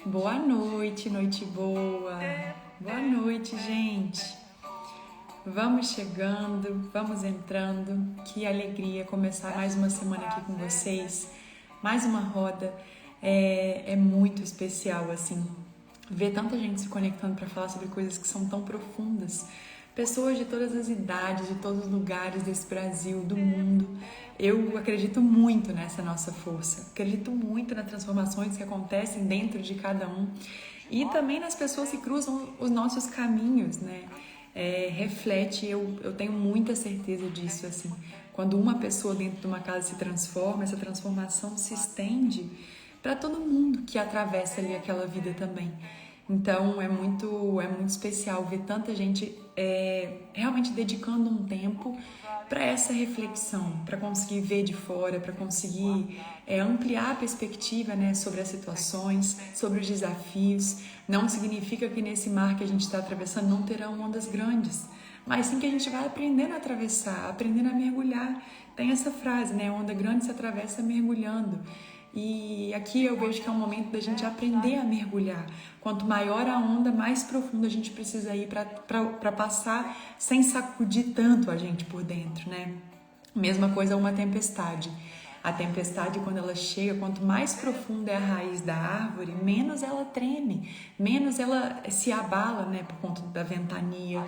Boa noite, noite boa. Boa noite, gente. Vamos chegando, vamos entrando. Que alegria começar mais uma semana aqui com vocês. Mais uma roda. É muito especial, assim, ver tanta gente se conectando para falar sobre coisas que são tão profundas. Pessoas de todas as idades, de todos os lugares desse Brasil, do mundo. Eu acredito muito nessa nossa força. Acredito muito nas transformações que acontecem dentro de cada um. E também nas pessoas que cruzam os nossos caminhos, né? Reflete, eu tenho muita certeza disso, assim. Quando uma pessoa dentro de uma casa se transforma, essa transformação se estende para todo mundo que atravessa ali aquela vida também. Então é muito especial ver tanta gente realmente dedicando um tempo para essa reflexão, para conseguir ver de fora, para conseguir ampliar a perspectiva, né, sobre as situações, sobre os desafios. Não significa que nesse mar que a gente está atravessando não terão ondas grandes, mas sim que a gente vai aprendendo a atravessar, aprendendo a mergulhar. Tem essa frase, né, onda grande se atravessa mergulhando. E aqui eu vejo que é um momento da gente aprender a mergulhar. Quanto maior a onda, mais profunda a gente precisa ir para passar sem sacudir tanto a gente por dentro, né? Mesma coisa uma tempestade. A tempestade, quando ela chega, quanto mais profunda é a raiz da árvore, menos ela treme, menos ela se abala, né, por conta da ventania,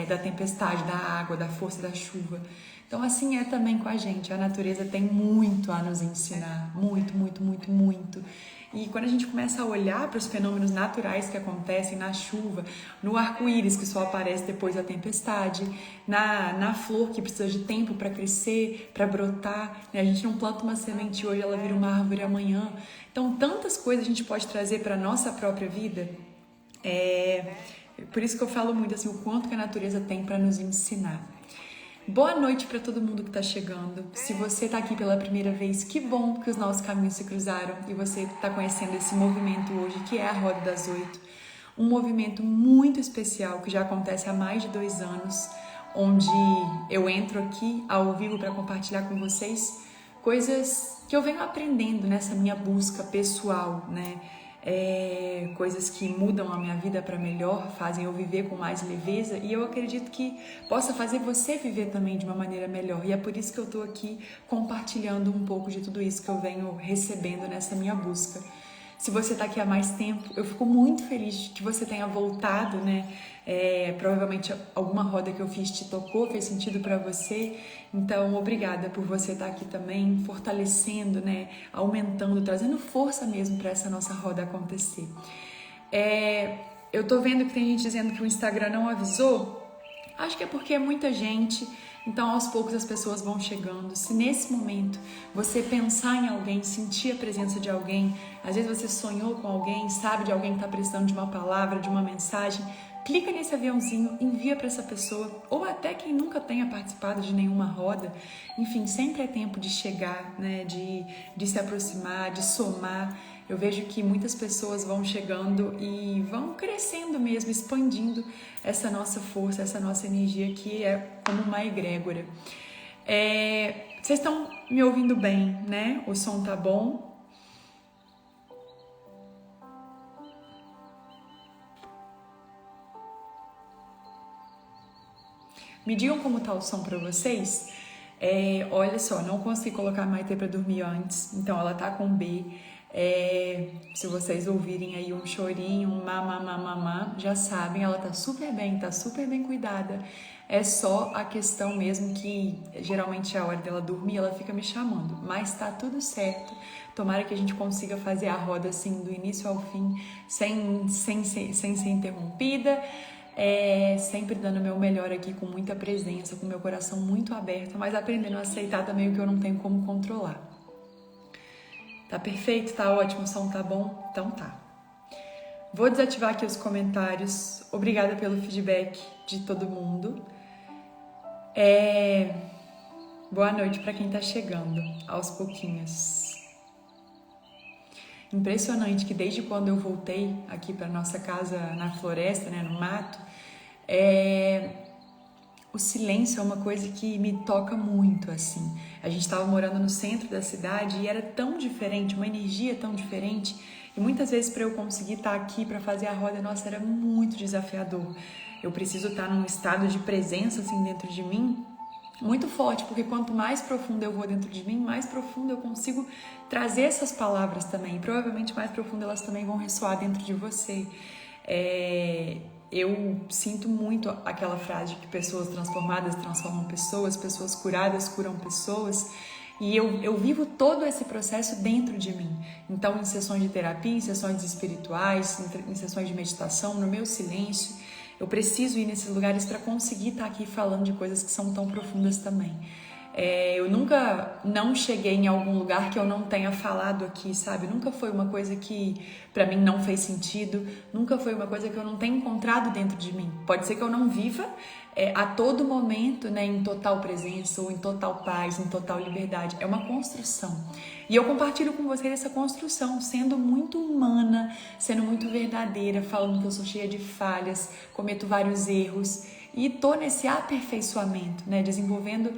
da tempestade, da água, da força da chuva. Então, assim é também com a gente. A natureza tem muito a nos ensinar, muito, muito, muito, muito. E quando a gente começa a olhar para os fenômenos naturais que acontecem na chuva, no arco-íris que só aparece depois da tempestade, na flor que precisa de tempo para crescer, para brotar, né? A gente não planta uma semente hoje, ela vira uma árvore amanhã. Então, tantas coisas a gente pode trazer para a nossa própria vida. Por isso que eu falo muito assim, o quanto que a natureza tem para nos ensinar. Boa noite para todo mundo que está chegando. Se você está aqui pela primeira vez, que bom que os nossos caminhos se cruzaram e você está conhecendo esse movimento hoje, que é a Roda das 8. Um movimento muito especial que já acontece há mais de 2 anos, onde eu entro aqui ao vivo para compartilhar com vocês coisas que eu venho aprendendo nessa minha busca pessoal, né? Coisas que mudam a minha vida para melhor, fazem eu viver com mais leveza, e eu acredito que possa fazer você viver também de uma maneira melhor, e é por isso que eu estou aqui compartilhando um pouco de tudo isso que eu venho recebendo nessa minha busca. Se você está aqui há mais tempo, eu fico muito feliz que você tenha voltado, né? Provavelmente alguma roda que eu fiz te tocou, fez sentido para você. Então, obrigada por você estar aqui também, fortalecendo, né? Aumentando, trazendo força mesmo para essa nossa roda acontecer. Eu tô vendo que tem gente dizendo que o Instagram não avisou. Acho que é porque é muita gente. Então, aos poucos as pessoas vão chegando. Se nesse momento você pensar em alguém, sentir a presença de alguém, às vezes você sonhou com alguém, sabe de alguém que está precisando de uma palavra, de uma mensagem, clica nesse aviãozinho, envia para essa pessoa, ou até quem nunca tenha participado de nenhuma roda. Enfim, sempre é tempo de chegar, né? De se aproximar, de somar. Eu vejo que muitas pessoas vão chegando e vão crescendo mesmo, expandindo essa nossa força, essa nossa energia, que é como uma egrégora. Vocês estão me ouvindo bem, né? O som tá bom? Me digam como tá o som para vocês. Olha só, não consegui colocar a Maite para dormir antes, então ela tá com B. Se vocês ouvirem aí um chorinho, um mamamamamá, já sabem, ela tá super bem cuidada. É só a questão mesmo que geralmente é a hora dela dormir, ela fica me chamando, mas tá tudo certo. Tomara que a gente consiga fazer a roda assim do início ao fim, sem ser interrompida. Sempre dando o meu melhor aqui, com muita presença, com meu coração muito aberto, mas aprendendo a aceitar também o que eu não tenho como controlar. Tá perfeito? Tá ótimo? O som tá bom? Então tá. Vou desativar aqui os comentários. Obrigada pelo feedback de todo mundo. Boa noite para quem tá chegando aos pouquinhos. Impressionante que desde quando eu voltei aqui para nossa casa na floresta, né, no mato, o silêncio é uma coisa que me toca muito, assim. A gente estava morando no centro da cidade e era tão diferente, uma energia tão diferente. E muitas vezes para eu conseguir estar aqui para fazer a roda, nossa, era muito desafiador. Eu preciso estar num estado de presença assim dentro de mim muito forte, porque quanto mais profundo eu vou dentro de mim, mais profundo eu consigo trazer essas palavras também. E provavelmente mais profundo elas também vão ressoar dentro de você. Eu sinto muito aquela frase de que pessoas transformadas transformam pessoas, pessoas curadas curam pessoas. E eu vivo todo esse processo dentro de mim. Então, em sessões de terapia, em sessões espirituais, em sessões de meditação, no meu silêncio, eu preciso ir nesses lugares para conseguir estar aqui falando de coisas que são tão profundas também. Eu nunca não cheguei em algum lugar que eu não tenha falado aqui, sabe? Nunca foi uma coisa que para mim não fez sentido, nunca foi uma coisa que eu não tenha encontrado dentro de mim. Pode ser que eu não viva a todo momento, né, em total presença ou em total paz, em total liberdade. É uma construção. E eu compartilho com vocês essa construção, sendo muito humana, sendo muito verdadeira, falando que eu sou cheia de falhas, cometo vários erros e tô nesse aperfeiçoamento, né, desenvolvendo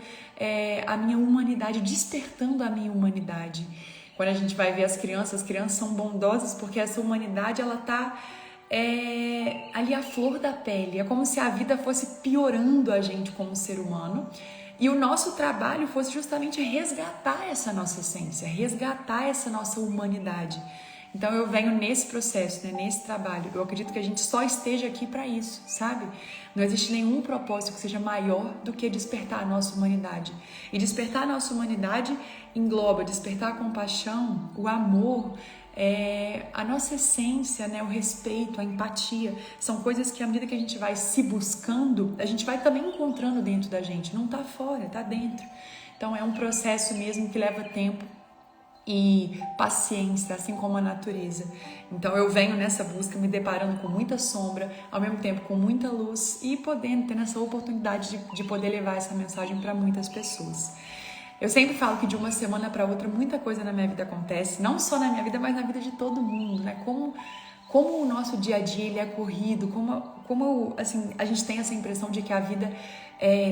a minha humanidade, despertando a minha humanidade. Quando a gente vai ver as crianças são bondosas porque essa humanidade, ela tá ali à flor da pele. É como se a vida fosse piorando a gente como ser humano. E o nosso trabalho fosse justamente resgatar essa nossa essência, resgatar essa nossa humanidade. Então eu venho nesse processo, né, nesse trabalho. Eu acredito que a gente só esteja aqui para isso, sabe? Não existe nenhum propósito que seja maior do que despertar a nossa humanidade. E despertar a nossa humanidade engloba despertar a compaixão, o amor, a nossa essência, né, o respeito, a empatia. São coisas que à medida que a gente vai se buscando, a gente vai também encontrando dentro da gente. Não tá fora, tá dentro. Então é um processo mesmo que leva tempo e paciência, assim como a natureza. Então eu venho nessa busca me deparando com muita sombra, ao mesmo tempo com muita luz e tendo essa oportunidade de poder levar essa mensagem para muitas pessoas. Eu sempre falo que de uma semana para outra muita coisa na minha vida acontece, não só na minha vida, mas na vida de todo mundo, né? Como o nosso dia a dia ele é corrido, como assim, a gente tem essa impressão de que a vida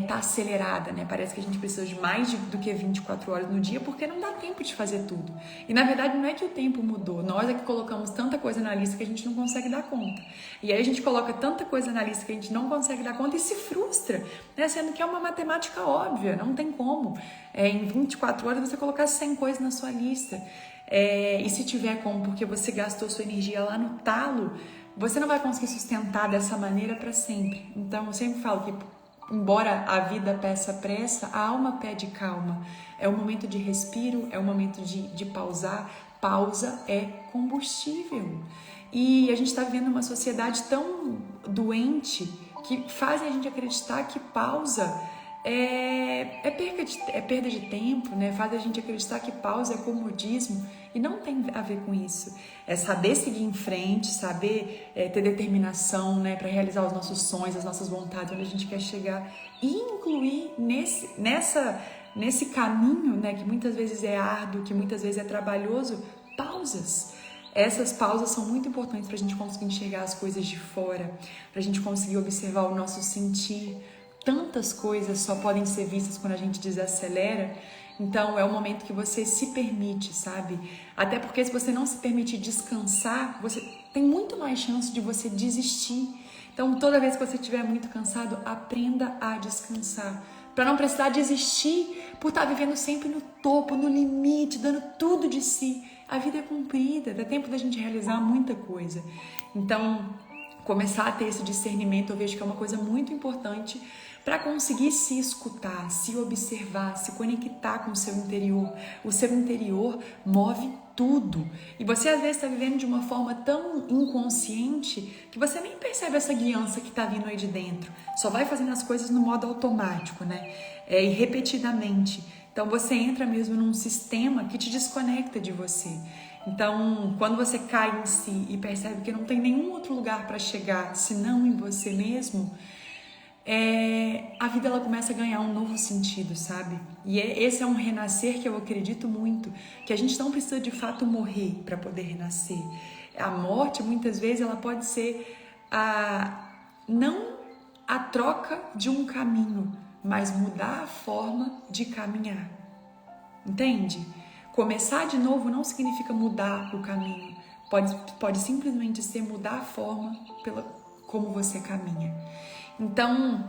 tá acelerada, né? Parece que a gente precisa de mais do que 24 horas no dia, porque não dá tempo de fazer tudo. E na verdade não é que o tempo mudou, nós é que colocamos tanta coisa na lista que a gente não consegue dar conta. E aí a gente coloca tanta coisa na lista que a gente não consegue dar conta e se frustra, né? Sendo que é uma matemática óbvia, não tem como. Em 24 horas você colocar 100 coisas na sua lista. E se tiver como, porque você gastou sua energia lá no talo, você não vai conseguir sustentar dessa maneira para sempre. Então eu sempre falo que embora a vida peça pressa, a alma pede calma. É um momento de respiro, é um momento de pausar. Pausa é combustível. E a gente está vivendo uma sociedade tão doente que faz a gente acreditar que pausa é perda de tempo, né? Faz a gente acreditar que pausa é comodismo e não tem a ver com isso. É saber seguir em frente, saber ter determinação, né, para realizar os nossos sonhos, as nossas vontades, onde a gente quer chegar e incluir nesse caminho, né, que muitas vezes é árduo, que muitas vezes é trabalhoso, pausas. Essas pausas são muito importantes para a gente conseguir enxergar as coisas de fora, para a gente conseguir observar o nosso sentir. Tantas coisas só podem ser vistas quando a gente desacelera. Então é o momento que você se permite, sabe? Até porque se você não se permitir descansar, você tem muito mais chance de você desistir. Então toda vez que você estiver muito cansado, aprenda a descansar. Para não precisar desistir por estar vivendo sempre no topo, no limite, dando tudo de si. A vida é comprida, dá tempo da gente realizar muita coisa. Então começar a ter esse discernimento, eu vejo que é uma coisa muito importante para conseguir se escutar, se observar, se conectar com o seu interior. O seu interior move tudo. E você às vezes está vivendo de uma forma tão inconsciente que você nem percebe essa guiança que está vindo aí de dentro. Só vai fazendo as coisas no modo automático, né? E repetidamente. Então você entra mesmo num sistema que te desconecta de você. Então, quando você cai em si e percebe que não tem nenhum outro lugar para chegar senão em você mesmo, a vida ela começa a ganhar um novo sentido, sabe? E esse é um renascer que eu acredito muito, que a gente não precisa de fato morrer para poder renascer. A morte, muitas vezes, ela pode ser não a troca de um caminho, mas mudar a forma de caminhar. Entende? Começar de novo não significa mudar o caminho, Pode simplesmente ser mudar a forma como você caminha. Então,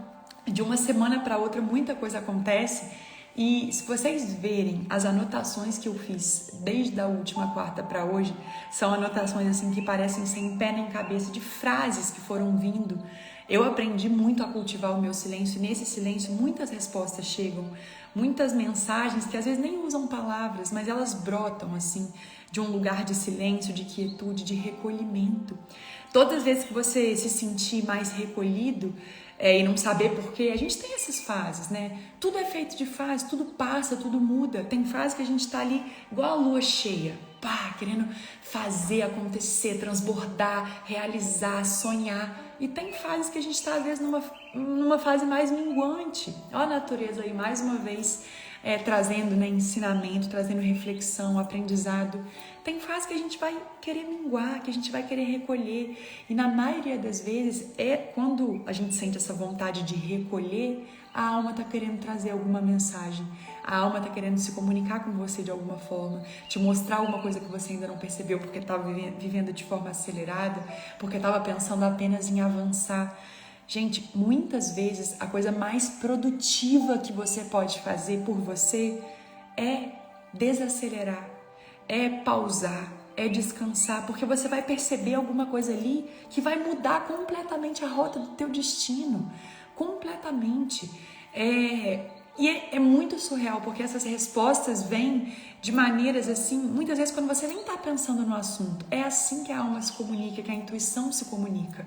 de uma semana para outra, muita coisa acontece. E se vocês verem as anotações que eu fiz desde a última quarta para hoje, são anotações assim que parecem sem pé nem cabeça, de frases que foram vindo. Eu aprendi muito a cultivar o meu silêncio, e nesse silêncio muitas respostas chegam, muitas mensagens que às vezes nem usam palavras, mas elas brotam assim, de um lugar de silêncio, de quietude, de recolhimento. Todas as vezes que você se sentir mais recolhido, e não saber porquê, a gente tem essas fases, né? Tudo é feito de fases, tudo passa, tudo muda. Tem fase que a gente tá ali igual a lua cheia, querendo fazer acontecer, transbordar, realizar, sonhar. E tem fases que a gente tá às vezes numa fase mais minguante. Olha a natureza aí, mais uma vez, trazendo, né, ensinamento, trazendo reflexão, aprendizado. Tem fase que a gente vai querer minguar, que a gente vai querer recolher. E na maioria das vezes, quando a gente sente essa vontade de recolher, a alma está querendo trazer alguma mensagem. A alma está querendo se comunicar com você de alguma forma, te mostrar alguma coisa que você ainda não percebeu porque estava vivendo de forma acelerada, porque estava pensando apenas em avançar. Gente, muitas vezes a coisa mais produtiva que você pode fazer por você é desacelerar, é pausar, é descansar, porque você vai perceber alguma coisa ali que vai mudar completamente a rota do teu destino, completamente. É muito surreal, porque essas respostas vêm de maneiras assim, muitas vezes quando você nem está pensando no assunto. É assim que a alma se comunica, que a intuição se comunica.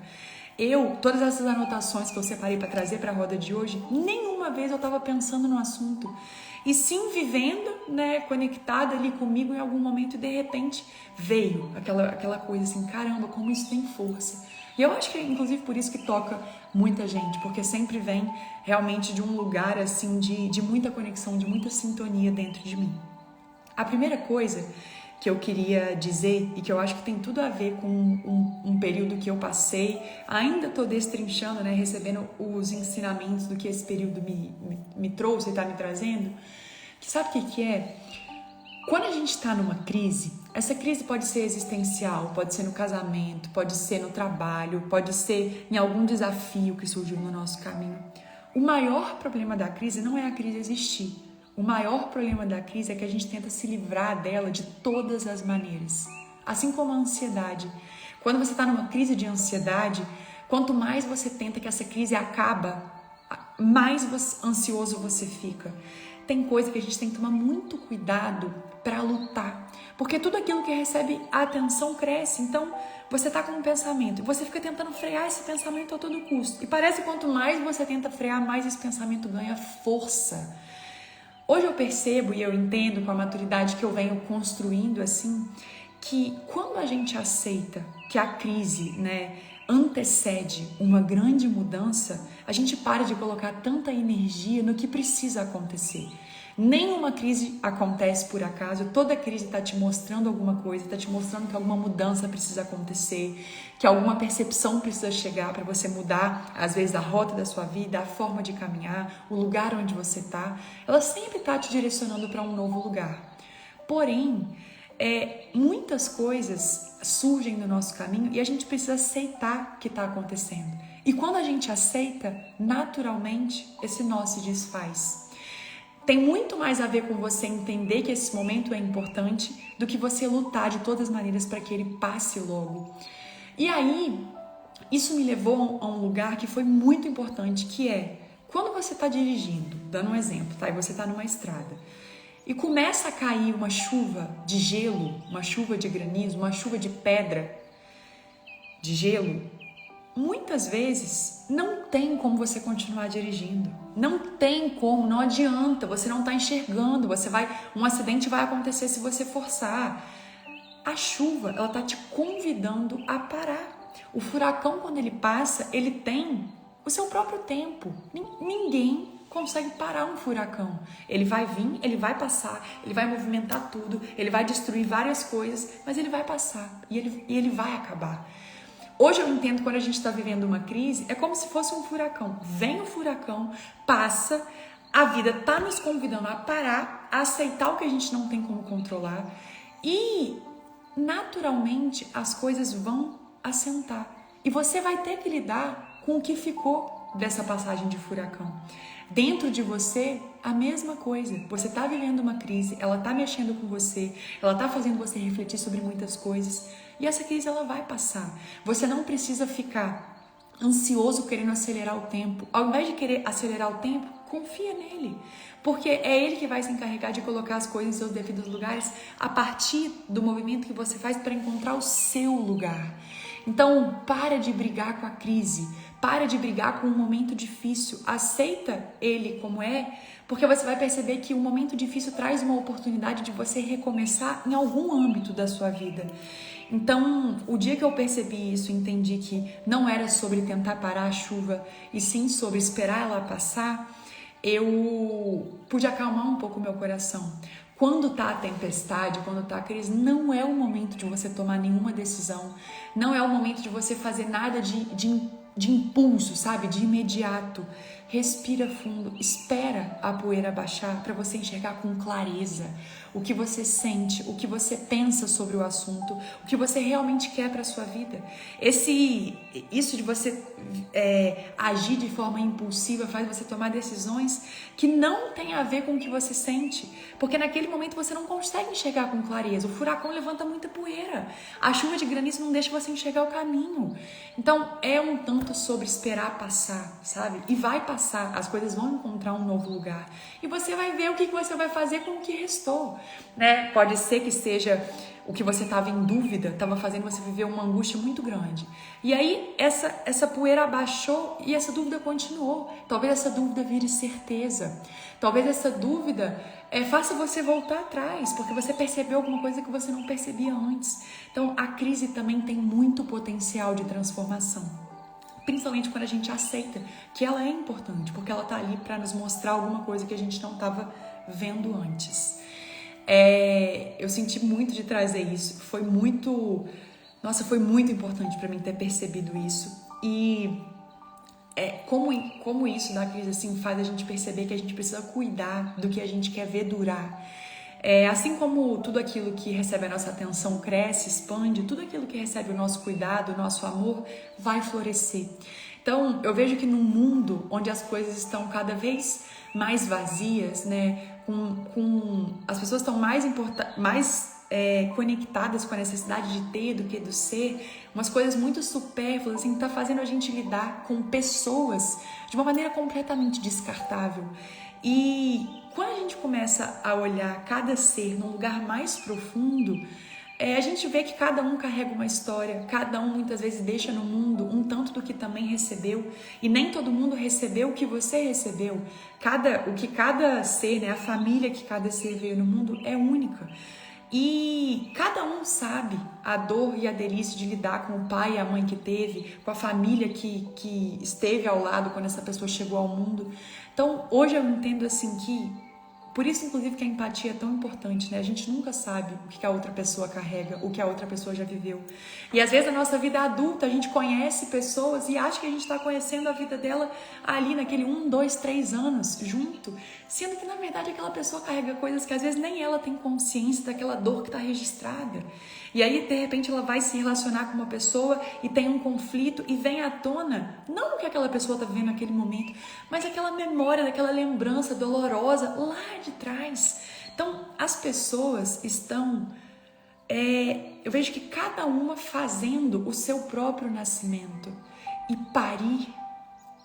Todas essas anotações que eu separei para trazer para a roda de hoje, nenhuma vez eu estava pensando no assunto. E sim vivendo, né, conectada ali comigo em algum momento, e de repente veio aquela coisa assim, caramba, como isso tem força. E eu acho que é inclusive por isso que toca muita gente, porque sempre vem realmente de um lugar assim de muita conexão, de muita sintonia dentro de mim. A primeira coisa que eu queria dizer, e que eu acho que tem tudo a ver com um período que eu passei, ainda estou destrinchando, né, recebendo os ensinamentos do que esse período me trouxe e está me trazendo, que sabe o que é? Quando a gente está numa crise, essa crise pode ser existencial, pode ser no casamento, pode ser no trabalho, pode ser em algum desafio que surgiu no nosso caminho. O maior problema da crise não é a crise existir. O maior problema da crise é que a gente tenta se livrar dela de todas as maneiras. Assim como a ansiedade. Quando você está numa crise de ansiedade, quanto mais você tenta que essa crise acabe, mais ansioso você fica. Tem coisa que a gente tem que tomar muito cuidado para lutar. Porque tudo aquilo que recebe a atenção cresce. Então, você está com um pensamento e você fica tentando frear esse pensamento a todo custo. E parece que quanto mais você tenta frear, mais esse pensamento ganha força. Hoje eu percebo e eu entendo com a maturidade que eu venho construindo assim, que quando a gente aceita que a crise, né, antecede uma grande mudança, a gente para de colocar tanta energia no que precisa acontecer. Nenhuma crise acontece por acaso, toda crise está te mostrando alguma coisa, está te mostrando que alguma mudança precisa acontecer, que alguma percepção precisa chegar para você mudar, às vezes, a rota da sua vida, a forma de caminhar, o lugar onde você está. Ela sempre está te direcionando para um novo lugar. Porém, muitas coisas surgem no nosso caminho e a gente precisa aceitar que está acontecendo. E quando a gente aceita, naturalmente, esse nó se desfaz. Tem muito mais a ver com você entender que esse momento é importante do que você lutar de todas as maneiras para que ele passe logo. E aí, isso me levou a um lugar que foi muito importante, que é quando você está dirigindo, dando um exemplo, tá? E você está numa estrada e começa a cair uma chuva de gelo, uma chuva de granizo, uma chuva de pedra, de gelo, muitas vezes não tem como você continuar dirigindo. Não tem como, não adianta, você não está enxergando, um acidente vai acontecer se você forçar. A chuva, ela está te convidando a parar. O furacão, quando ele passa, ele tem o seu próprio tempo. Ninguém consegue parar um furacão. Ele vai vir, ele vai passar, ele vai movimentar tudo, ele vai destruir várias coisas, mas ele vai passar e ele vai acabar. Hoje eu entendo, quando a gente está vivendo uma crise, é como se fosse um furacão. Vem o furacão, passa, a vida está nos convidando a parar, a aceitar o que a gente não tem como controlar e naturalmente as coisas vão assentar. E você vai ter que lidar com o que ficou dessa passagem de furacão. Dentro de você, a mesma coisa. Você está vivendo uma crise, ela está mexendo com você, ela está fazendo você refletir sobre muitas coisas. E essa crise, ela vai passar. Você não precisa ficar ansioso querendo acelerar o tempo. Ao invés de querer acelerar o tempo, confia nele. Porque é ele que vai se encarregar de colocar as coisas em seus devidos lugares a partir do movimento que você faz para encontrar o seu lugar. Então, para de brigar com a crise. Para de brigar com um momento difícil. Aceita ele como é, porque você vai perceber que o momento difícil traz uma oportunidade de você recomeçar em algum âmbito da sua vida. Então, o dia que eu percebi isso, entendi que não era sobre tentar parar a chuva, e sim sobre esperar ela passar, eu pude acalmar um pouco o meu coração. Quando tá a tempestade, quando tá a crise, não é o momento de você tomar nenhuma decisão, não é o momento de você fazer nada de impulso, sabe? De imediato. Respira fundo, espera a poeira baixar para você enxergar com clareza o que você sente, o que você pensa sobre o assunto, o que você realmente quer para sua vida. Isso de você agir de forma impulsiva faz você tomar decisões que não tem a ver com o que você sente, porque naquele momento você não consegue enxergar com clareza. O furacão levanta muita poeira, a chuva de granizo não deixa você enxergar o caminho. Então é um tanto sobre esperar passar, sabe? E vai passar, as coisas vão encontrar um novo lugar e você vai ver o que você vai fazer com o que restou, né? Pode ser que seja o que você estava em dúvida, estava fazendo você viver uma angústia muito grande. E aí essa poeira abaixou e essa dúvida continuou. Talvez essa dúvida vire certeza. Talvez essa dúvida faça você voltar atrás, porque você percebeu alguma coisa que você não percebia antes. Então a crise também tem muito potencial de transformação. Principalmente quando a gente aceita que ela é importante, porque ela está ali para nos mostrar alguma coisa que a gente não estava vendo antes. Eu senti muito de trazer isso, foi muito importante para mim ter percebido isso. E como isso da crise assim faz a gente perceber que a gente precisa cuidar do que a gente quer ver durar. Assim como tudo aquilo que recebe a nossa atenção cresce, expande, tudo aquilo que recebe o nosso cuidado, o nosso amor, vai florescer. Então, eu vejo que num mundo onde as coisas estão cada vez mais vazias, né, as pessoas estão mais conectadas com a necessidade de ter do que do ser, umas coisas muito supérfluas, assim, que tá fazendo a gente lidar com pessoas de uma maneira completamente descartável. E quando a gente começa a olhar cada ser num lugar mais profundo, a gente vê que cada um carrega uma história, cada um muitas vezes deixa no mundo um tanto do que também recebeu, e nem todo mundo recebeu o que você recebeu. O que cada ser, né, a família que cada ser veio no mundo é única. E cada um sabe a dor e a delícia de lidar com o pai e a mãe que teve, com a família que esteve ao lado quando essa pessoa chegou ao mundo. Então, hoje eu entendo assim que, por isso inclusive que a empatia é tão importante, né? A gente nunca sabe o que a outra pessoa carrega, o que a outra pessoa já viveu. E às vezes na nossa vida adulta a gente conhece pessoas e acha que a gente está conhecendo a vida dela ali naquele 1, 2, 3 anos junto, sendo que na verdade aquela pessoa carrega coisas que às vezes nem ela tem consciência daquela dor que está registrada. E aí de repente ela vai se relacionar com uma pessoa e tem um conflito e vem à tona, não o que aquela pessoa está vivendo naquele momento, mas aquela memória, daquela lembrança dolorosa lá de trás. Então as pessoas estão, eu vejo que cada uma fazendo o seu próprio nascimento, e parir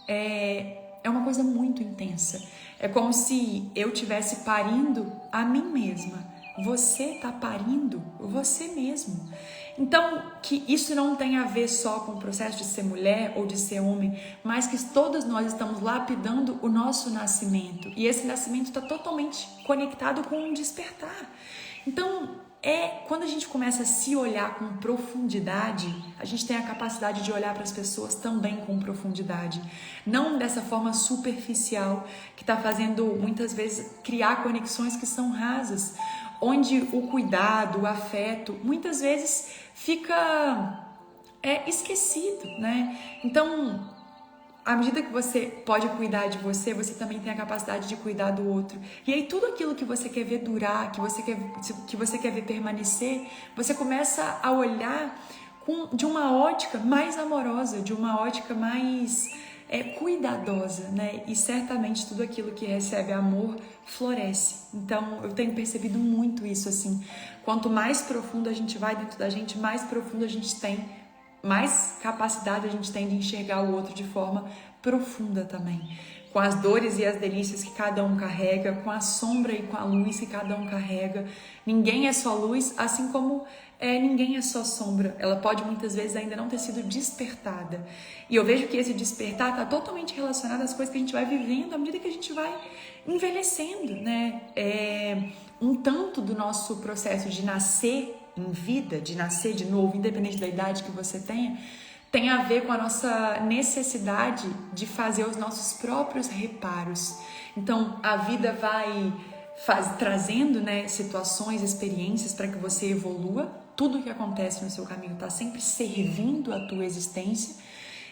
é uma coisa muito intensa. É como se eu estivesse parindo a mim mesma. Você está parindo você mesmo. Então, que isso não tem a ver só com o processo de ser mulher ou de ser homem, mas que todos nós estamos lapidando o nosso nascimento. E esse nascimento está totalmente conectado com um despertar. Então, quando a gente começa a se olhar com profundidade, a gente tem a capacidade de olhar para as pessoas também com profundidade. Não dessa forma superficial, que está fazendo, muitas vezes, criar conexões que são rasas, onde o cuidado, o afeto, muitas vezes fica esquecido, né? Então, à medida que você pode cuidar de você, você também tem a capacidade de cuidar do outro. E aí tudo aquilo que você quer ver durar, que você quer ver permanecer, você começa a olhar de uma ótica mais amorosa, de uma ótica mais cuidadosa, né? E certamente tudo aquilo que recebe amor floresce. Então eu tenho percebido muito isso, assim. Quanto mais profundo a gente vai dentro da gente, mais profundo a gente tem, mais capacidade a gente tem de enxergar o outro de forma profunda também. Com as dores e as delícias que cada um carrega, com a sombra e com a luz que cada um carrega. Ninguém é só luz, assim como ninguém é só sombra. Ela pode muitas vezes ainda não ter sido despertada. E eu vejo que esse despertar está totalmente relacionado às coisas que a gente vai vivendo à medida que a gente vai envelhecendo, né? Um tanto do nosso processo de nascer em vida, de nascer de novo, independente da idade que você tenha, tem a ver com a nossa necessidade de fazer os nossos próprios reparos. Então, a vida vai trazendo, né, situações, experiências para que você evolua. Tudo que acontece no seu caminho está sempre servindo a tua existência.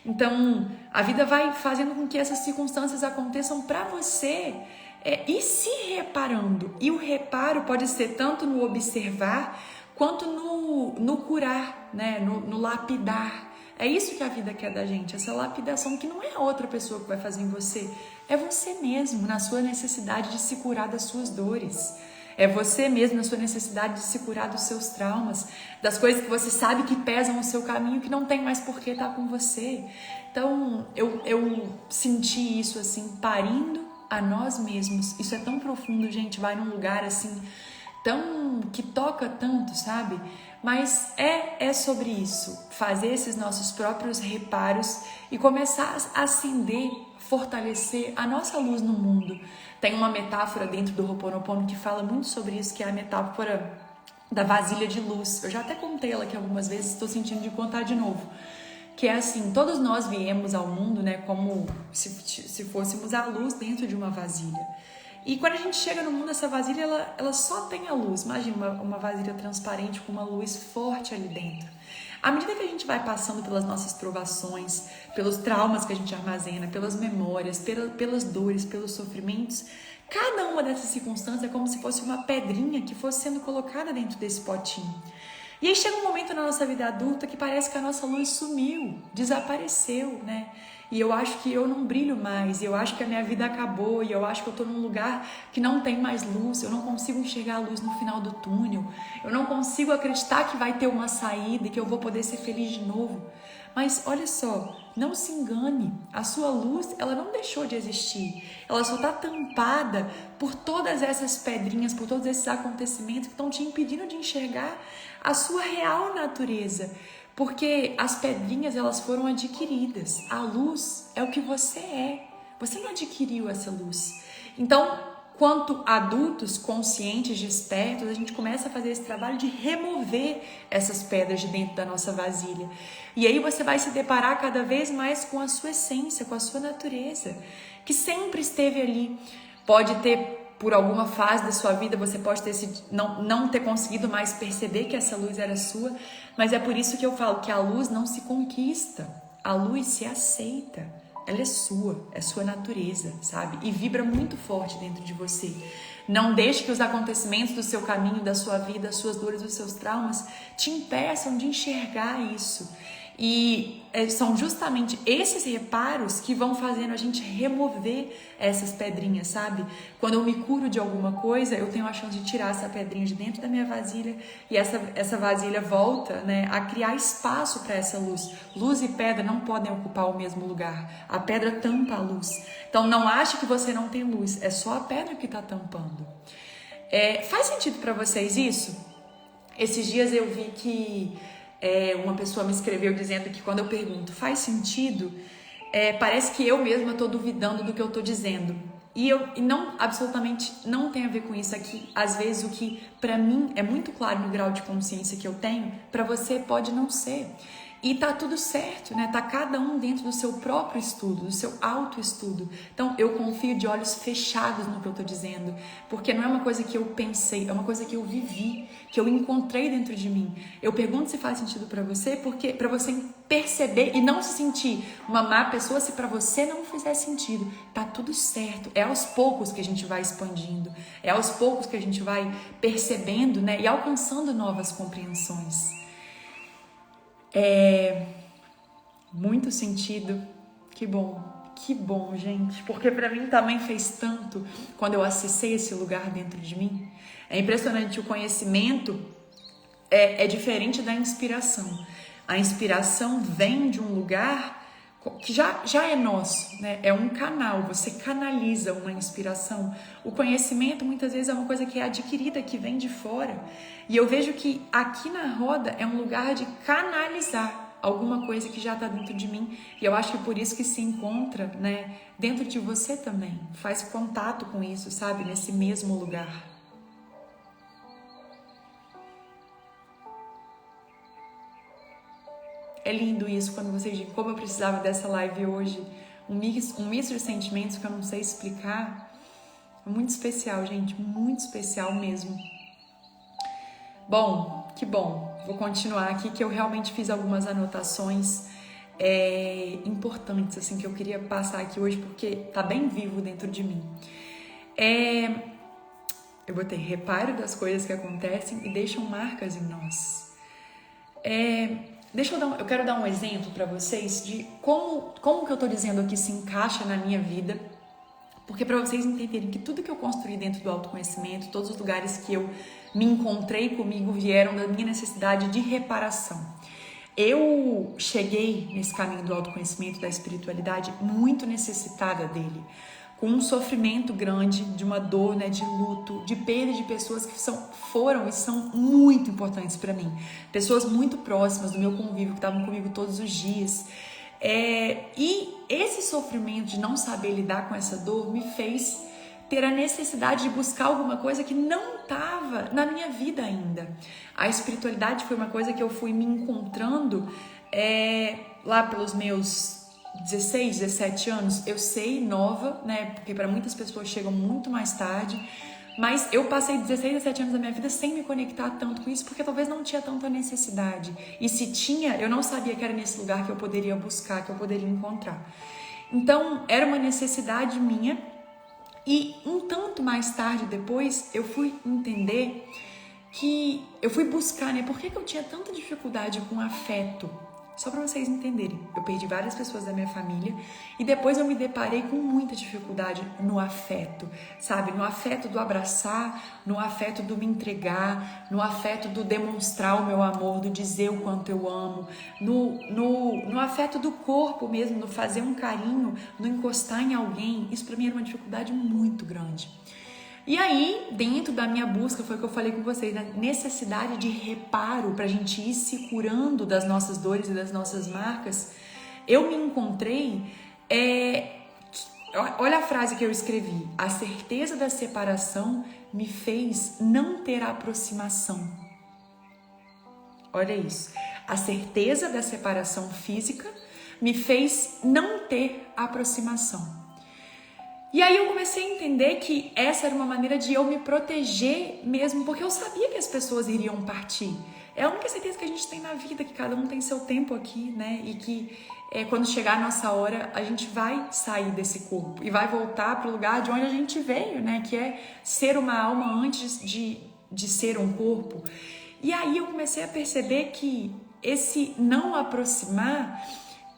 Então, a vida vai fazendo com que essas circunstâncias aconteçam para você ir se reparando. E o reparo pode ser tanto no observar quanto no curar, né, no lapidar. É isso que a vida quer da gente, essa lapidação que não é a outra pessoa que vai fazer em você, é você mesmo, na sua necessidade de se curar das suas dores. É você mesmo na sua necessidade de se curar dos seus traumas, das coisas que você sabe que pesam o seu caminho, que não tem mais por que estar com você. Então, eu senti isso assim, parindo a nós mesmos. Isso é tão profundo, gente, vai num lugar assim, que toca tanto, sabe? Mas é sobre isso, fazer esses nossos próprios reparos e começar a acender, fortalecer a nossa luz no mundo. Tem uma metáfora dentro do Ho'oponopono que fala muito sobre isso, que é a metáfora da vasilha de luz. Eu já até contei ela aqui algumas vezes, estou sentindo de contar de novo. Que é assim, todos nós viemos ao mundo, né, como se fôssemos a luz dentro de uma vasilha. E quando a gente chega no mundo, essa vasilha, ela só tem a luz. Imagina uma vasilha transparente com uma luz forte ali dentro. À medida que a gente vai passando pelas nossas provações, pelos traumas que a gente armazena, pelas memórias, pelas dores, pelos sofrimentos, cada uma dessas circunstâncias é como se fosse uma pedrinha que fosse sendo colocada dentro desse potinho. E aí chega um momento na nossa vida adulta que parece que a nossa luz sumiu, desapareceu, né? E eu acho que eu não brilho mais, eu acho que a minha vida acabou, e eu acho que eu tô num lugar que não tem mais luz, eu não consigo enxergar a luz no final do túnel, eu não consigo acreditar que vai ter uma saída e que eu vou poder ser feliz de novo. Mas olha só, não se engane, a sua luz, ela não deixou de existir, ela só está tampada por todas essas pedrinhas, por todos esses acontecimentos que estão te impedindo de enxergar a sua real natureza. Porque as pedrinhas, elas foram adquiridas. A luz é o que você é. Você não adquiriu essa luz. Então, quanto adultos, conscientes, despertos, a gente começa a fazer esse trabalho de remover essas pedras de dentro da nossa vasilha. E aí você vai se deparar cada vez mais com a sua essência, com a sua natureza, que sempre esteve ali. Pode ter, por alguma fase da sua vida, você pode não ter conseguido mais perceber que essa luz era sua, mas é por isso que eu falo que a luz não se conquista, a luz se aceita, ela é sua natureza, sabe? E vibra muito forte dentro de você. Não deixe que os acontecimentos do seu caminho, da sua vida, as suas dores, os seus traumas te impeçam de enxergar isso. E são justamente esses reparos que vão fazendo a gente remover essas pedrinhas, sabe? Quando eu me curo de alguma coisa, eu tenho a chance de tirar essa pedrinha de dentro da minha vasilha e essa vasilha volta, né, a criar espaço para essa luz. Luz e pedra não podem ocupar o mesmo lugar. A pedra tampa a luz. Então não ache que você não tem luz, é só a pedra que está tampando. Faz sentido para vocês isso? Esses dias eu vi que uma pessoa me escreveu dizendo que quando eu pergunto, faz sentido? Parece que eu mesma estou duvidando do que eu estou dizendo. E não, absolutamente não tem a ver com isso aqui. Às vezes o que para mim é muito claro no grau de consciência que eu tenho, para você pode não ser. E tá tudo certo, né? Tá cada um dentro do seu próprio estudo, do seu autoestudo. Então, eu confio de olhos fechados no que eu tô dizendo, porque não é uma coisa que eu pensei, é uma coisa que eu vivi, que eu encontrei dentro de mim. Eu pergunto se faz sentido para você, porque para você perceber e não se sentir uma má pessoa se para você não fizer sentido. Tá tudo certo. É aos poucos que a gente vai expandindo, é aos poucos que a gente vai percebendo, né, e alcançando novas compreensões. Muito sentido. Que bom, gente, porque para mim também fez tanto quando eu acessei esse lugar dentro de mim. É impressionante, o conhecimento é diferente da inspiração. A inspiração vem de um lugar que já é nosso, né? É um canal, você canaliza uma inspiração. O conhecimento muitas vezes é uma coisa que é adquirida, que vem de fora. E eu vejo que aqui na roda é um lugar de canalizar alguma coisa que já está dentro de mim. E eu acho que por isso que se encontra, né, dentro de você também. Faz contato com isso, sabe? Nesse mesmo lugar. É lindo isso quando vocês dizem como eu precisava dessa live hoje. Um misto de sentimentos que eu não sei explicar. Muito especial, gente. Muito especial mesmo. Bom, que bom. Vou continuar aqui que eu realmente fiz algumas anotações importantes assim que eu queria passar aqui hoje porque tá bem vivo dentro de mim. Eu botei reparo das coisas que acontecem e deixam marcas em nós. Eu quero dar um exemplo para vocês de como que eu tô dizendo aqui se encaixa na minha vida, porque para vocês entenderem que tudo que eu construí dentro do autoconhecimento, todos os lugares que eu me encontrei comigo vieram da minha necessidade de reparação. Eu cheguei nesse caminho do autoconhecimento, da espiritualidade, muito necessitada dele, com um sofrimento grande, de uma dor, né, de luto, de perda de pessoas que foram e são muito importantes para mim. Pessoas muito próximas do meu convívio, que estavam comigo todos os dias. E esse sofrimento de não saber lidar com essa dor me fez ter a necessidade de buscar alguma coisa que não estava na minha vida ainda. A espiritualidade foi uma coisa que eu fui me encontrando lá pelos meus 16, 17 anos. Eu sei, nova, né? Porque para muitas pessoas chegam muito mais tarde. Mas eu passei 16, 17 anos da minha vida sem me conectar tanto com isso, porque talvez não tinha tanta necessidade. E se tinha, eu não sabia que era nesse lugar que eu poderia buscar, que eu poderia encontrar. Então, era uma necessidade minha. E um tanto mais tarde, depois, eu fui entender que eu fui buscar, né? Por que eu tinha tanta dificuldade com afeto? Só para vocês entenderem, eu perdi várias pessoas da minha família e depois eu me deparei com muita dificuldade no afeto, sabe? No afeto do abraçar, no afeto do me entregar, no afeto do demonstrar o meu amor, do dizer o quanto eu amo, no afeto do corpo mesmo, no fazer um carinho, no encostar em alguém. Isso para mim era uma dificuldade muito grande. E aí, dentro da minha busca, foi o que eu falei com vocês, né? Necessidade de reparo para a gente ir se curando das nossas dores e das nossas marcas. Eu me encontrei, olha a frase que eu escrevi: a certeza da separação me fez não ter aproximação. Olha isso, a certeza da separação física me fez não ter aproximação. E aí eu comecei a entender que essa era uma maneira de eu me proteger mesmo, porque eu sabia que as pessoas iriam partir. É a única certeza que a gente tem na vida, que cada um tem seu tempo aqui, né? E que quando chegar a nossa hora, a gente vai sair desse corpo e vai voltar para o lugar de onde a gente veio, né? Que é ser uma alma antes de ser um corpo. E aí eu comecei a perceber que esse não aproximar,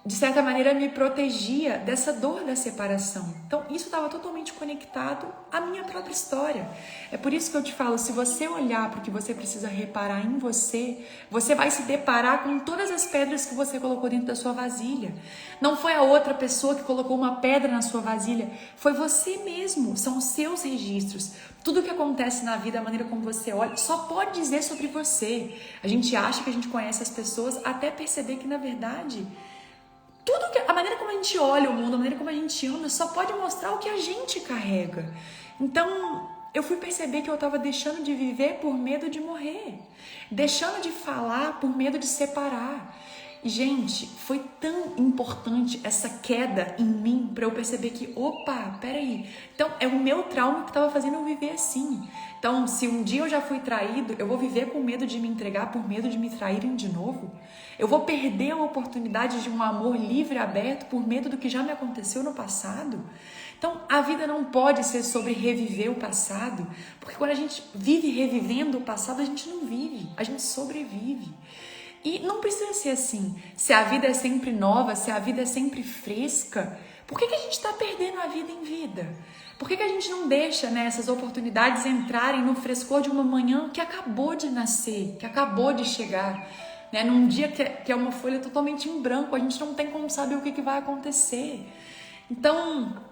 de certa maneira, me protegia dessa dor da separação. Então, isso estava totalmente conectado à minha própria história. É por isso que eu te falo, se você olhar para o que você precisa reparar em você, você vai se deparar com todas as pedras que você colocou dentro da sua vasilha. Não foi a outra pessoa que colocou uma pedra na sua vasilha, foi você mesmo, são os seus registros. Tudo que acontece na vida, a maneira como você olha, só pode dizer sobre você. A gente acha que a gente conhece as pessoas até perceber que, na verdade, a maneira como a gente olha o mundo, a maneira como a gente anda, só pode mostrar o que a gente carrega. Então, eu fui perceber que eu estava deixando de viver por medo de morrer, deixando de falar por medo de separar. E, gente, foi tão importante essa queda em mim para eu perceber que, opa, peraí. Então, é o meu trauma que estava fazendo eu viver assim. Então, se um dia eu já fui traído, eu vou viver com medo de me entregar por medo de me traírem de novo? Eu vou perder a oportunidade de um amor livre e aberto por medo do que já me aconteceu no passado? Então, a vida não pode ser sobre reviver o passado, porque quando a gente vive revivendo o passado, a gente não vive, a gente sobrevive. E não precisa ser assim. Se a vida é sempre nova, se a vida é sempre fresca, por que a gente está perdendo a vida em vida? Por que a gente não deixa, né, essas oportunidades entrarem no frescor de uma manhã que acabou de nascer, que acabou de chegar? Né? Num dia que é uma folha totalmente em branco, a gente não tem como saber o que vai acontecer. Então,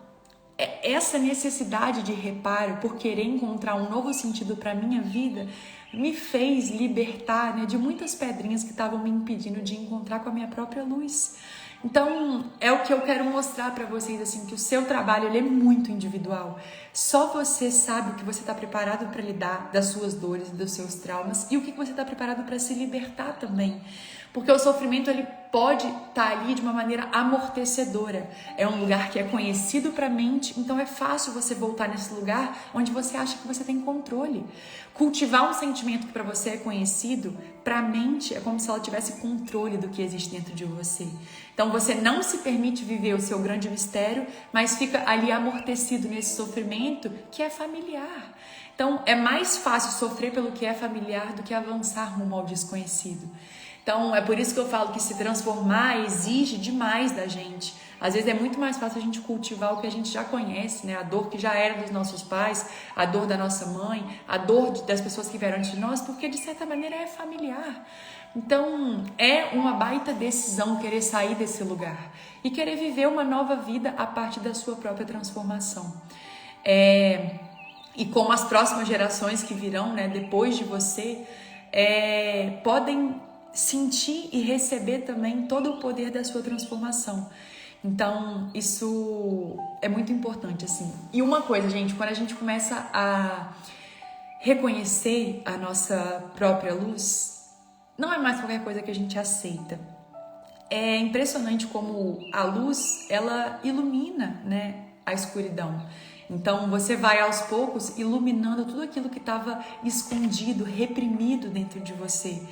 essa necessidade de reparo por querer encontrar um novo sentido para a minha vida me fez libertar, né, de muitas pedrinhas que estavam me impedindo de encontrar com a minha própria luz. Então, é o que eu quero mostrar para vocês, assim, que o seu trabalho ele é muito individual. Só você sabe o que você está preparado para lidar das suas dores, dos seus traumas e o que você está preparado para se libertar também. Porque o sofrimento ele pode estar ali de uma maneira amortecedora. É um lugar que é conhecido para a mente, então é fácil você voltar nesse lugar onde você acha que você tem controle. Cultivar um sentimento que para você é conhecido, para a mente é como se ela tivesse controle do que existe dentro de você. Então você não se permite viver o seu grande mistério, mas fica ali amortecido nesse sofrimento que é familiar. Então é mais fácil sofrer pelo que é familiar do que avançar rumo ao desconhecido. Então, é por isso que eu falo que se transformar exige demais da gente. Às vezes é muito mais fácil a gente cultivar o que a gente já conhece, né? A dor que já era dos nossos pais, a dor da nossa mãe, a dor das pessoas que vieram antes de nós, porque de certa maneira é familiar. Então, é uma baita decisão querer sair desse lugar e querer viver uma nova vida a partir da sua própria transformação. E como as próximas gerações que virão, né, depois de você, podem sentir e receber também todo o poder da sua transformação. Então, isso é muito importante, assim. E uma coisa, gente, quando a gente começa a reconhecer a nossa própria luz, não é mais qualquer coisa que a gente aceita. É impressionante como a luz, ela ilumina, né, a escuridão. Então, você vai aos poucos iluminando tudo aquilo que estava escondido, reprimido dentro de você.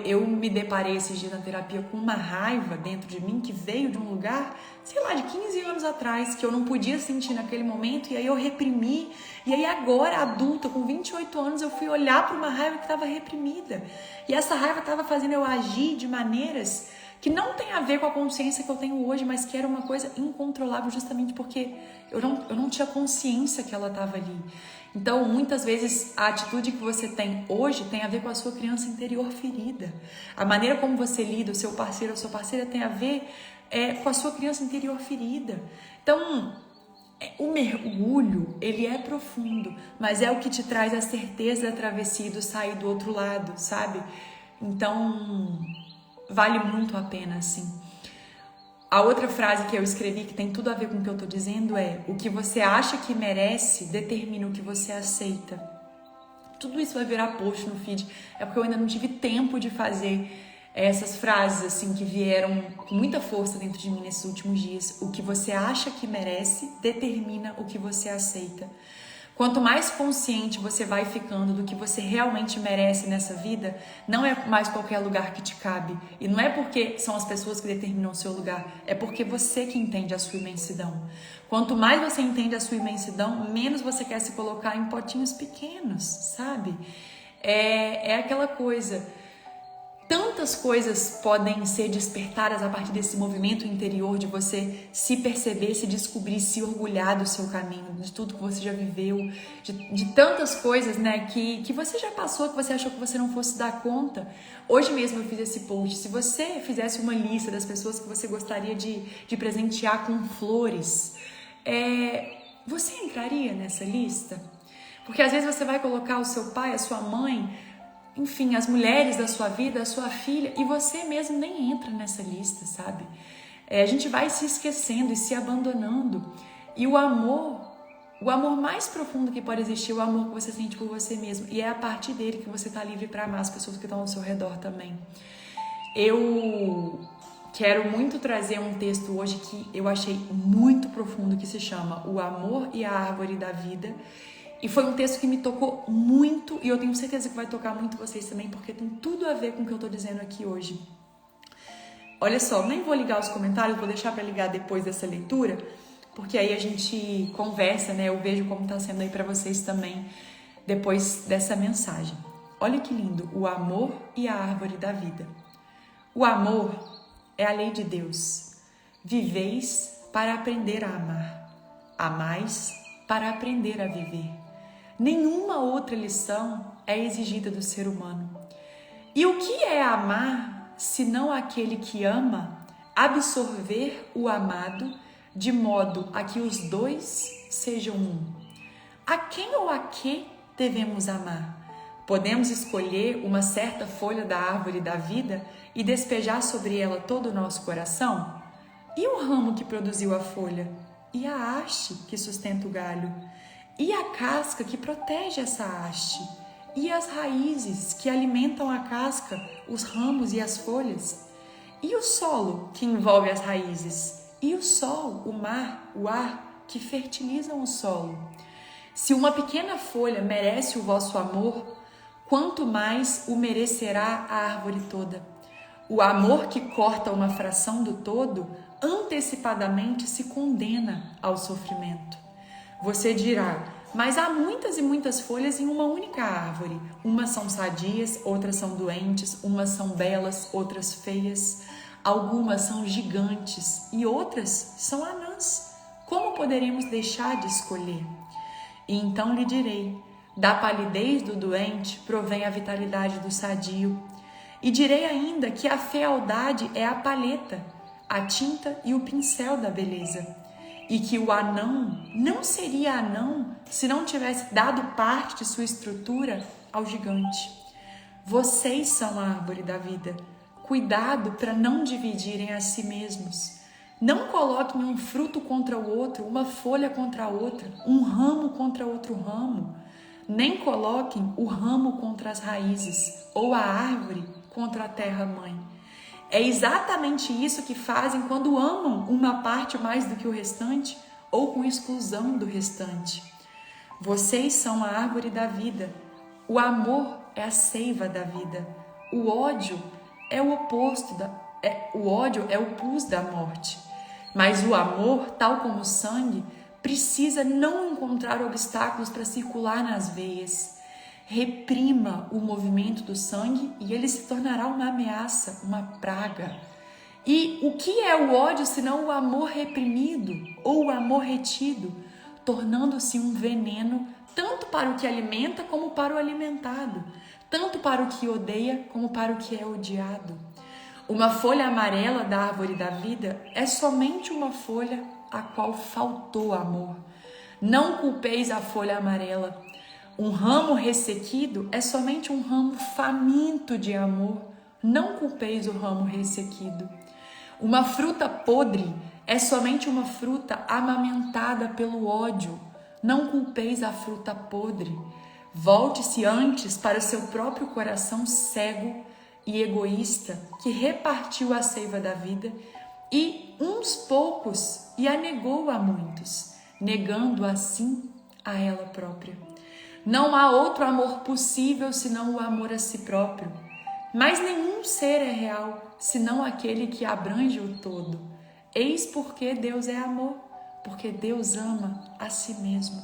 Eu me deparei esses dias na terapia com uma raiva dentro de mim que veio de um lugar, sei lá, de 15 anos atrás, que eu não podia sentir naquele momento, e aí eu reprimi. E aí agora, adulta, com 28 anos, eu fui olhar para uma raiva que estava reprimida. E essa raiva estava fazendo eu agir de maneiras que não tem a ver com a consciência que eu tenho hoje, mas que era uma coisa incontrolável justamente porque eu não tinha consciência que ela estava ali. Então, muitas vezes, a atitude que você tem hoje tem a ver com a sua criança interior ferida. A maneira como você lida, o seu parceiro ou sua parceira tem a ver com a sua criança interior ferida. Então, o mergulho, ele é profundo, mas é o que te traz a certeza da travessia e do sair do outro lado, sabe? Então, vale muito a pena, assim. A outra frase que eu escrevi que tem tudo a ver com o que eu tô dizendo é: o que você acha que merece determina o que você aceita. Tudo isso vai virar post no feed, é porque eu ainda não tive tempo de fazer essas frases assim que vieram com muita força dentro de mim nesses últimos dias. O que você acha que merece determina o que você aceita. Quanto mais consciente você vai ficando do que você realmente merece nessa vida, não é mais qualquer lugar que te cabe. E não é porque são as pessoas que determinam o seu lugar, é porque você que entende a sua imensidão. Quanto mais você entende a sua imensidão, menos você quer se colocar em potinhos pequenos, sabe? É aquela coisa. Tantas coisas podem ser despertadas a partir desse movimento interior de você se perceber, se descobrir, se orgulhar do seu caminho, de tudo que você já viveu, de tantas coisas, né, que você já passou, que você achou que você não fosse dar conta. Hoje mesmo eu fiz esse post. Se você fizesse uma lista das pessoas que você gostaria de presentear com flores, você entraria nessa lista? Porque às vezes você vai colocar o seu pai, a sua mãe, enfim, as mulheres da sua vida, a sua filha, e você mesmo nem entra nessa lista, sabe? A gente vai se esquecendo e se abandonando. E o amor mais profundo que pode existir é o amor que você sente por você mesmo. E é a partir dele que você está livre para amar as pessoas que estão ao seu redor também. Eu quero muito trazer um texto hoje que eu achei muito profundo, que se chama O Amor e a Árvore da Vida. E foi um texto que me tocou muito, e eu tenho certeza que vai tocar muito vocês também, porque tem tudo a ver com o que eu tô dizendo aqui hoje. Olha só, nem vou ligar os comentários, vou deixar para ligar depois dessa leitura, porque aí a gente conversa, né? Eu vejo como tá sendo aí para vocês também depois dessa mensagem. Olha que lindo, o amor e a árvore da vida. O amor é a lei de Deus. Viveis para aprender a amar. Amais para aprender a viver. Nenhuma outra lição é exigida do ser humano. E o que é amar, senão aquele que ama absorver o amado de modo a que os dois sejam um? A quem ou a que devemos amar? Podemos escolher uma certa folha da árvore da vida e despejar sobre ela todo o nosso coração? E o ramo que produziu a folha? E a haste que sustenta o galho? E a casca que protege essa haste? E as raízes que alimentam a casca, os ramos e as folhas? E o solo que envolve as raízes? E o sol, o mar, o ar que fertilizam o solo? Se uma pequena folha merece o vosso amor, quanto mais o merecerá a árvore toda. O amor que corta uma fração do todo, antecipadamente se condena ao sofrimento. Você dirá, mas há muitas e muitas folhas em uma única árvore. Umas são sadias, outras são doentes, umas são belas, outras feias. Algumas são gigantes e outras são anãs. Como poderemos deixar de escolher? E então lhe direi, da palidez do doente provém a vitalidade do sadio. E direi ainda que a fealdade é a palheta, a tinta e o pincel da beleza. E que o anão não seria anão se não tivesse dado parte de sua estrutura ao gigante. Vocês são a árvore da vida. Cuidado para não dividirem a si mesmos. Não coloquem um fruto contra o outro, uma folha contra a outra, um ramo contra outro ramo. Nem coloquem o ramo contra as raízes ou a árvore contra a terra-mãe. É exatamente isso que fazem quando amam uma parte mais do que o restante ou com exclusão do restante. Vocês são a árvore da vida. O amor é a seiva da vida. O ódio é o oposto o ódio é o pus da morte. Mas o amor, tal como o sangue, precisa não encontrar obstáculos para circular nas veias. Reprima o movimento do sangue e ele se tornará uma ameaça, uma praga. E o que é o ódio senão o amor reprimido ou o amor retido, tornando-se um veneno tanto para o que alimenta como para o alimentado, tanto para o que odeia como para o que é odiado. Uma folha amarela da árvore da vida é somente uma folha a qual faltou amor. Não culpeis a folha amarela. Um ramo ressequido é somente um ramo faminto de amor. Não culpeis o ramo ressequido. Uma fruta podre é somente uma fruta amamentada pelo ódio. Não culpeis a fruta podre. Volte-se antes para o seu próprio coração cego e egoísta que repartiu a seiva da vida e uns poucos e a negou a muitos, negando assim a ela própria. Não há outro amor possível senão o amor a si próprio, mas nenhum ser é real senão aquele que abrange o todo. Eis porque Deus é amor, porque Deus ama a si mesmo.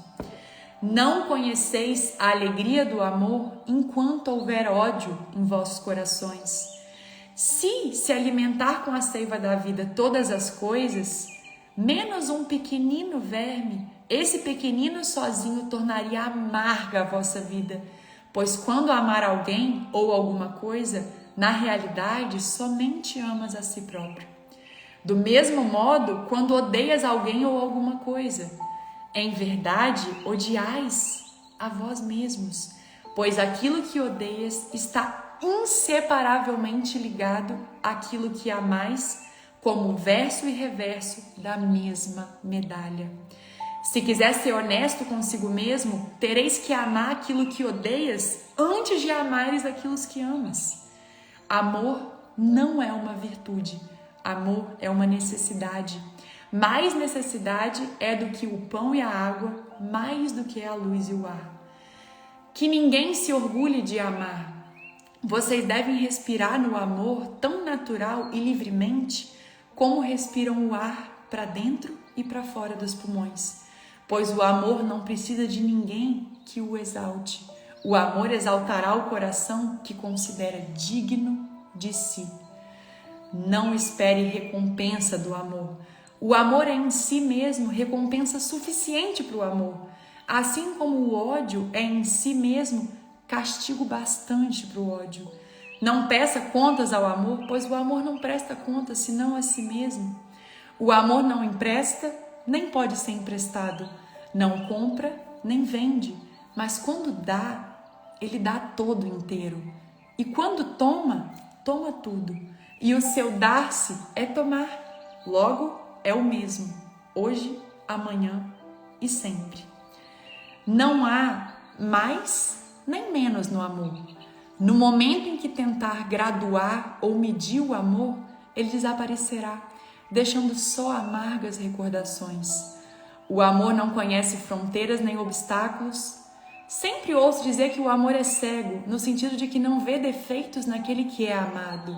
Não conheceis a alegria do amor enquanto houver ódio em vossos corações. Se se alimentar com a seiva da vida todas as coisas, menos um pequenino verme, esse pequenino sozinho tornaria amarga a vossa vida, pois quando amar alguém ou alguma coisa, na realidade somente amas a si próprio. Do mesmo modo, quando odeias alguém ou alguma coisa, em verdade, odiais a vós mesmos, pois aquilo que odeias está inseparavelmente ligado àquilo que amais, como verso e reverso da mesma medalha. Se quiser ser honesto consigo mesmo, tereis que amar aquilo que odeias antes de amares aquilo que amas. Amor não é uma virtude. Amor é uma necessidade. Mais necessidade é do que o pão e a água, mais do que a luz e o ar. Que ninguém se orgulhe de amar. Vocês devem respirar no amor tão natural e livremente como respiram o ar para dentro e para fora dos pulmões. Pois o amor não precisa de ninguém que o exalte. O amor exaltará o coração que considera digno de si. Não espere recompensa do amor. O amor é em si mesmo recompensa suficiente para o amor. Assim como o ódio é em si mesmo castigo bastante para o ódio. Não peça contas ao amor, pois o amor não presta contas senão a si mesmo. O amor não empresta, nem pode ser emprestado. Não compra, nem vende. Mas quando dá, ele dá todo inteiro. E quando toma, toma tudo. E o seu dar-se é tomar. Logo, é o mesmo. Hoje, amanhã e sempre. Não há mais nem menos no amor. No momento em que tentar graduar ou medir o amor, ele desaparecerá, deixando só amargas recordações. O amor não conhece fronteiras nem obstáculos. Sempre ouço dizer que o amor é cego, no sentido de que não vê defeitos naquele que é amado.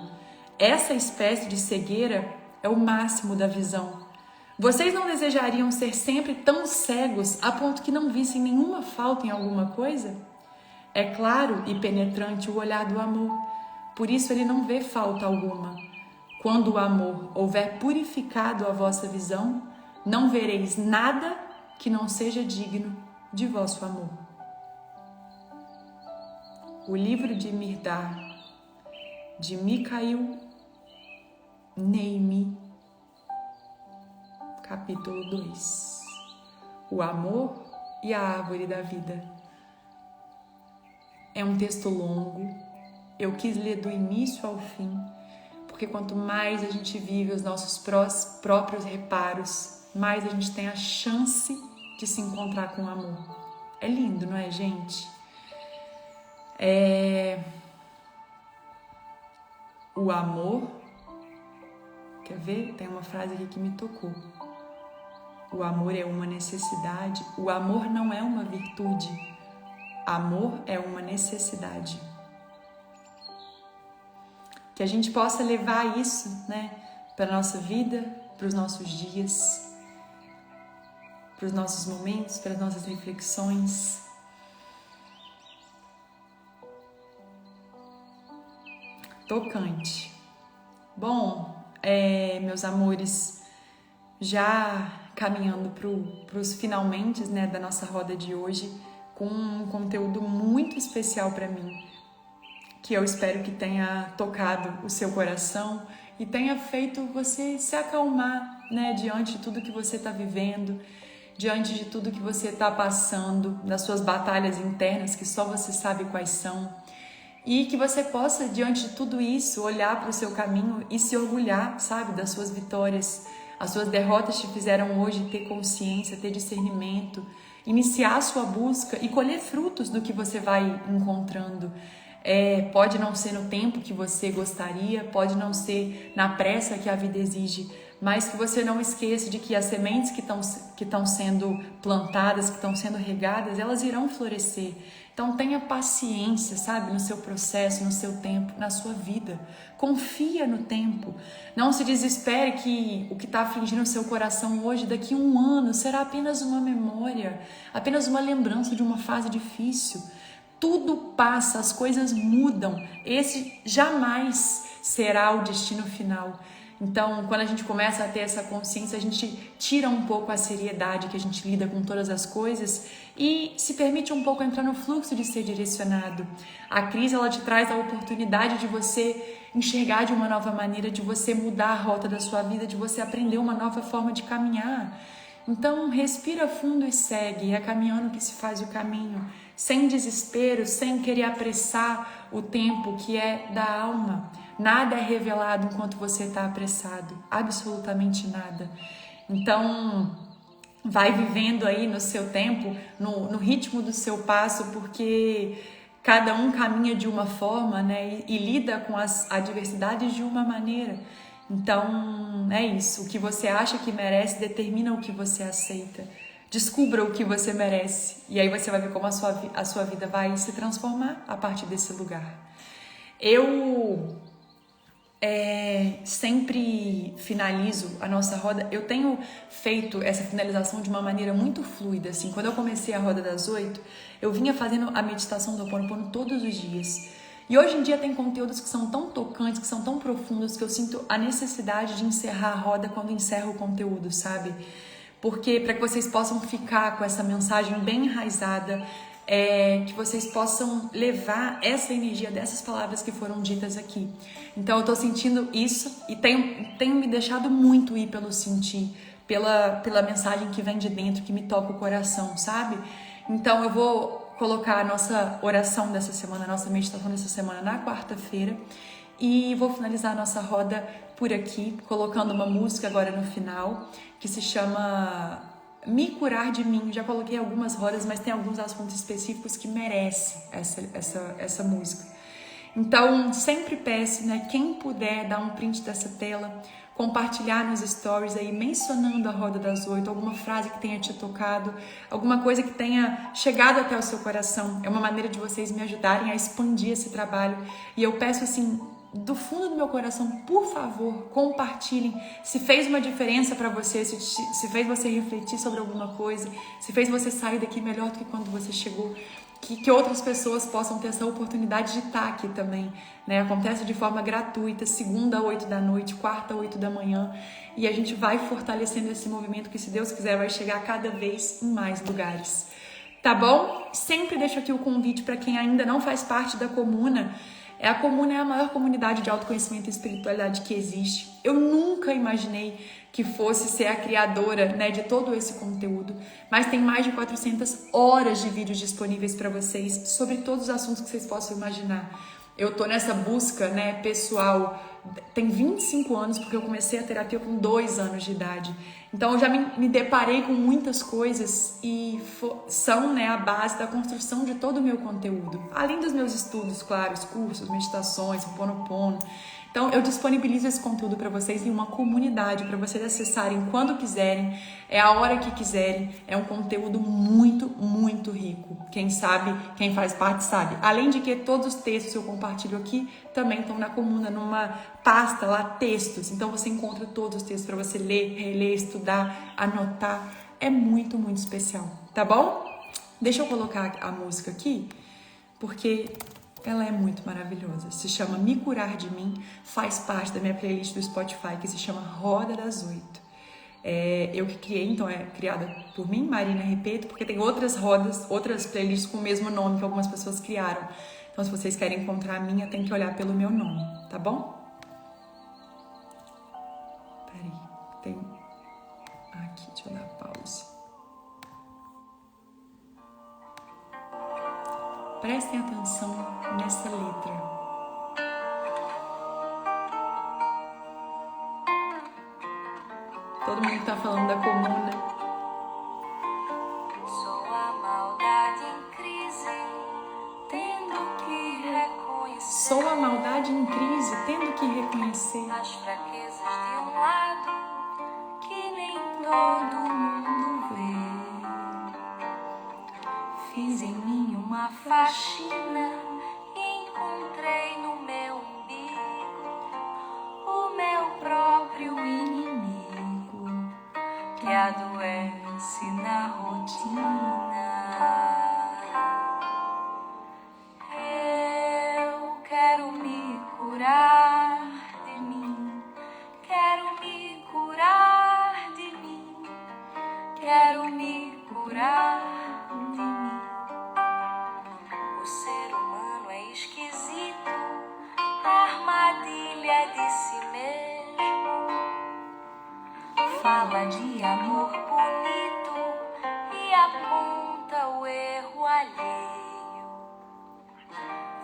Essa espécie de cegueira é o máximo da visão. Vocês não desejariam ser sempre tão cegos a ponto que não vissem nenhuma falta em alguma coisa? É claro e penetrante o olhar do amor, por isso ele não vê falta alguma. Quando o amor houver purificado a vossa visão, não vereis nada que não seja digno de vosso amor. O livro de Mirdar, de Mikhail Neimi, capítulo 2. O amor e a árvore da vida. É um texto longo, eu quis ler do início ao fim, porque quanto mais a gente vive os nossos próprios reparos, mais a gente tem a chance de se encontrar com o amor. É lindo, não é, gente? O amor, quer ver? Tem uma frase aqui que me tocou. O amor é uma necessidade, o amor não é uma virtude. Amor é uma necessidade. Que a gente possa levar isso, né, para a nossa vida, para os nossos dias, para os nossos momentos, para as nossas reflexões. Tocante. Bom, meus amores, já caminhando para os finalmente, né, da nossa roda de hoje, com um conteúdo muito especial para mim, que eu espero que tenha tocado o seu coração e tenha feito você se acalmar, né, diante de tudo que você está vivendo, diante de tudo que você está passando, das suas batalhas internas que só você sabe quais são, e que você possa, diante de tudo isso, olhar para o seu caminho e se orgulhar, sabe, das suas vitórias. As suas derrotas te fizeram hoje ter consciência, ter discernimento, iniciar a sua busca e colher frutos do que você vai encontrando. Pode não ser no tempo que você gostaria, pode não ser na pressa que a vida exige, mas que você não esqueça de que as sementes que estão sendo plantadas, que estão sendo regadas, elas irão florescer. Então tenha paciência, sabe, no seu processo, no seu tempo, na sua vida. Confia no tempo. Não se desespere que o que está afligindo o seu coração hoje, daqui a 1 ano, será apenas uma memória, apenas uma lembrança de uma fase difícil. Tudo passa, as coisas mudam. Esse jamais será o destino final. Então, quando a gente começa a ter essa consciência, a gente tira um pouco a seriedade que a gente lida com todas as coisas e se permite um pouco entrar no fluxo de ser direcionado. A crise, ela te traz a oportunidade de você enxergar de uma nova maneira, de você mudar a rota da sua vida, de você aprender uma nova forma de caminhar. Então, respira fundo e segue, é caminhando que se faz o caminho, sem desespero, sem querer apressar o tempo que é da alma. Nada é revelado enquanto você está apressado, absolutamente nada. Então, vai vivendo aí no seu tempo, no ritmo do seu passo, porque Cada um caminha de uma forma, né? E lida com as adversidades de uma maneira. Então, é isso. O que você acha que merece determina o que você aceita. Descubra o que você merece. E aí você vai ver como a sua vida vai se transformar a partir desse lugar. Eu sempre finalizo a nossa roda. Eu tenho feito essa finalização de uma maneira muito fluida, assim. Quando eu comecei a Roda das 8, eu vinha fazendo a meditação do Ho'oponopono todos os dias. E hoje em dia tem conteúdos que são tão tocantes, que são tão profundos, que eu sinto a necessidade de encerrar a roda quando encerro o conteúdo, sabe? Porque para que vocês possam ficar com essa mensagem bem enraizada, que vocês possam levar essa energia dessas palavras que foram ditas aqui. Então eu tô sentindo isso e tenho me deixado muito ir pelo sentir, pela mensagem que vem de dentro, que me toca o coração, sabe? Então eu vou colocar a nossa oração dessa semana, a nossa meditação dessa semana na quarta-feira e vou finalizar a nossa roda por aqui, colocando uma música agora no final, que se chama Me Curar de Mim. Já coloquei algumas rodas, mas tem alguns assuntos específicos que merecem essa música. Então, sempre peço, né, quem puder dar um print dessa tela, compartilhar nos stories aí, mencionando a Roda das 8, alguma frase que tenha te tocado, alguma coisa que tenha chegado até o seu coração. É uma maneira de vocês me ajudarem a expandir esse trabalho. E eu peço assim, do fundo do meu coração, por favor, compartilhem. Se fez uma diferença para você, se fez você refletir sobre alguma coisa, se fez você sair daqui melhor do que quando você chegou, que outras pessoas possam ter essa oportunidade de estar aqui também, né? Acontece de forma gratuita, segunda, 8 da noite, quarta, 8 da manhã, e a gente vai fortalecendo esse movimento que, se Deus quiser, vai chegar cada vez em mais lugares. Tá bom? Sempre deixo aqui o convite para quem ainda não faz parte da Comuna. A Comuna é a maior comunidade de autoconhecimento e espiritualidade que existe. Eu nunca imaginei que fosse ser a criadora, né, de todo esse conteúdo, mas tem mais de 400 horas de vídeos disponíveis para vocês sobre todos os assuntos que vocês possam imaginar. Eu tô nessa busca, né, pessoal, tem 25 anos, porque eu comecei a terapia com 2 anos de idade. Então eu já me deparei com muitas coisas e são, né, a base da construção de todo o meu conteúdo. Além dos meus estudos, claro, os cursos, meditações, Ho'oponopono. Então eu disponibilizo esse conteúdo para vocês em uma comunidade, para vocês acessarem quando quiserem, a hora que quiserem. É um conteúdo muito, muito rico. Quem sabe, quem faz parte sabe. Além de que todos os textos que eu compartilho aqui também estão na Comuna, numa pasta lá, textos. Então você encontra todos os textos para você ler, reler, estudar, anotar. É muito, muito especial, tá bom? Deixa eu colocar a música aqui, porque ela é muito maravilhosa. Se chama Me Curar de Mim, faz parte da minha playlist do Spotify, que se chama Roda das 8. Eu que criei, então é criada por mim, Marina Repeto, porque tem outras rodas, outras playlists com o mesmo nome que algumas pessoas criaram. Então, se vocês querem encontrar a minha, tem que olhar pelo meu nome, tá bom? Peraí, tem... Aqui, deixa eu dar pause. Prestem atenção nessa letra. Todo mundo que tá falando da Comuna. Sou a maldade em crise, tendo que reconhecer. Sou a maldade em crise, tendo que reconhecer as fraquezas de um lado que nem todo mundo vê. Fiz em mim uma faxina e encontrei no meu umbigo o meu próprio inimigo, que adoece na rotina. Eu quero me curar de mim, quero me curar de mim, quero me curar de mim. O ser humano é esquisito, armadilha de si mesmo. Fala de amor bonito e aponta o erro alheio.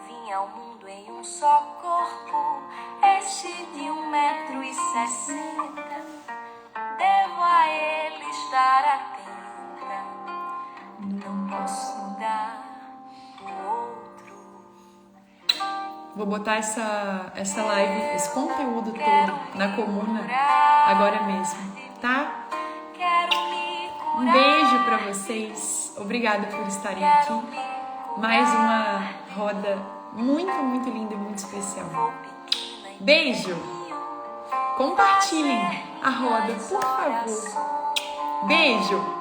Vim ao mundo em um só corpo, este de 1,60 m. Devo a ele estar atenta, não posso dar o outro. Vou botar essa live, esse conteúdo todo na Comuna agora mesmo, tá? Um beijo pra vocês. Obrigada por estarem aqui. Mais uma roda muito, muito linda e muito especial. Beijo! Compartilhem a roda, por favor. Beijo!